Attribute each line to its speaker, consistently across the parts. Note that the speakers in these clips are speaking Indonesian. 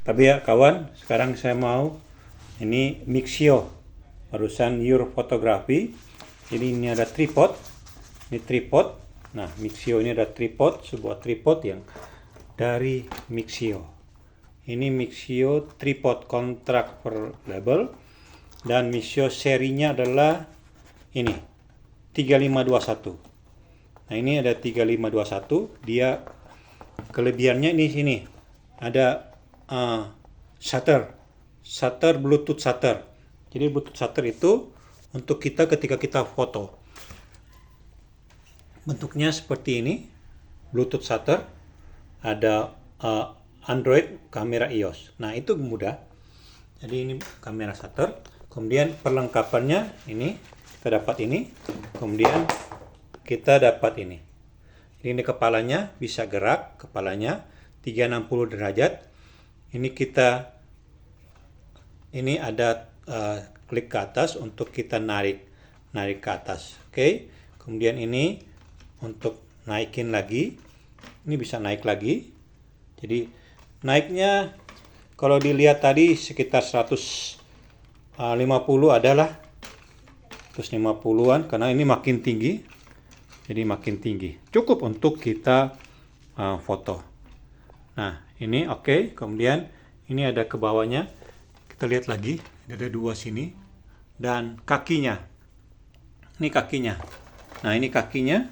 Speaker 1: Tapi ya kawan, sekarang saya mau ini Mixio barusan Your Photography. Jadi ini ada tripod, ini tripod. Nah, Mixio ini ada tripod, sebuah tripod yang dari Mixio. Ini Mixio tripod kontrak per label, dan Mixio serinya adalah ini 3521. Nah, ini ada 3521, dia kelebihannya ini sini ada shutter Bluetooth shutter. Jadi Bluetooth shutter itu untuk kita ketika kita foto. Bentuknya seperti ini, Bluetooth shutter, ada Android, kamera iOS. Nah, itu mudah. Jadi ini kamera shutter. Kemudian perlengkapannya ini kita dapat ini. Kemudian kita dapat ini. Ini kepalanya bisa gerak, kepalanya 360 derajat. Ini ada klik ke atas untuk kita narik ke atas. Oke. Kemudian ini untuk naikin lagi. Ini bisa naik lagi. Jadi naiknya kalau dilihat tadi sekitar 150 adalah 150-an, karena ini makin tinggi. Jadi makin tinggi. Cukup untuk kita foto. Nah, ini oke. Kemudian ini ada ke bawahnya. Kita lihat lagi, ada dua sini. Dan kakinya. Ini kakinya. Nah, ini kakinya.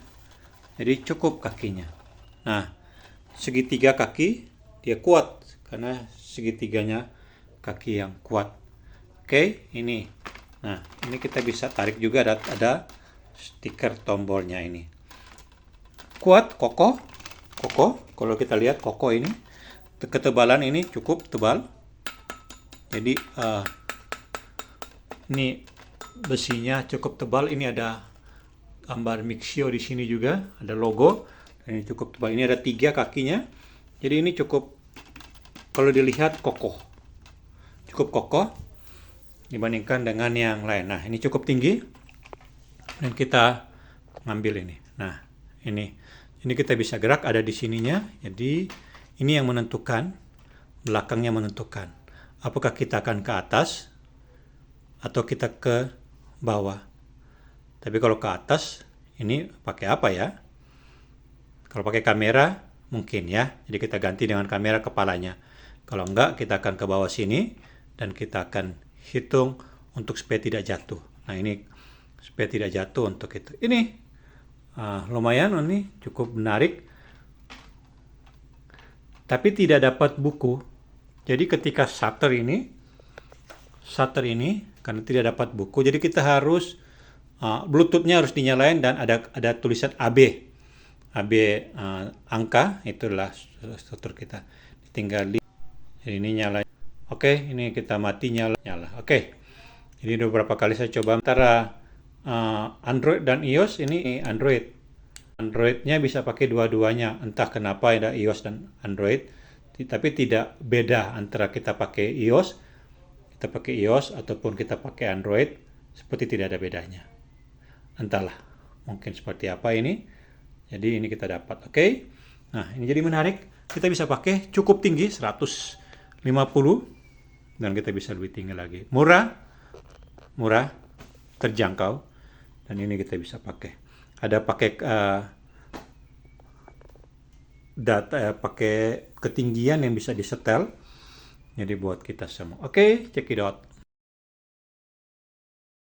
Speaker 1: Jadi cukup kakinya. Nah, segitiga kaki dia kuat karena segitiganya kaki yang kuat. Oke, ini. Nah, ini kita bisa tarik juga, ada stiker tombolnya ini. Kuat, kokoh. Kalau kita lihat kokoh ini. Ketebalan ini cukup tebal. Jadi ini besinya cukup tebal. Ini ada gambar Mixio di sini juga, ada logo. Dan ini cukup tebal. Ini ada 3 kakinya. Jadi ini cukup, kalau dilihat kokoh. Cukup kokoh dibandingkan dengan yang lain. Nah, ini cukup tinggi. Dan kita ngambil ini. Nah, ini kita bisa gerak, ada di sininya. Jadi ini yang menentukan, belakangnya menentukan apakah kita akan ke atas atau kita ke bawah. Tapi kalau ke atas, ini pakai apa ya? Kalau pakai kamera mungkin ya. Jadi kita ganti dengan kamera kepalanya. Kalau enggak, kita akan ke bawah sini dan kita akan hitung untuk supaya tidak jatuh. Nah, ini supaya tidak jatuh untuk itu. Ini lumayan, ini cukup menarik. Tapi tidak dapat buku. Jadi ketika shutter ini karena tidak dapat buku, jadi kita harus Bluetooth-nya harus dinyalain dan ada tulisan AB. Angka, itulah struktur kita. Tinggal ini nyala. Oke, ini kita mati, nyala. Oke. Jadi beberapa kali saya coba antara Android dan iOS. Ini Androidnya bisa pakai dua-duanya, entah kenapa ada iOS dan Android, tapi tidak beda antara kita pakai iOS ataupun kita pakai Android, seperti tidak ada bedanya. Entahlah, mungkin seperti apa ini. Jadi ini kita dapat. Oke. Nah, ini jadi menarik. Kita bisa pakai cukup tinggi 150 dan kita bisa lebih tinggi lagi. Murah, terjangkau, dan ini kita bisa pakai. Ada pakai pakai ketinggian yang bisa disetel. Jadi buat kita semua. Oke, check it out.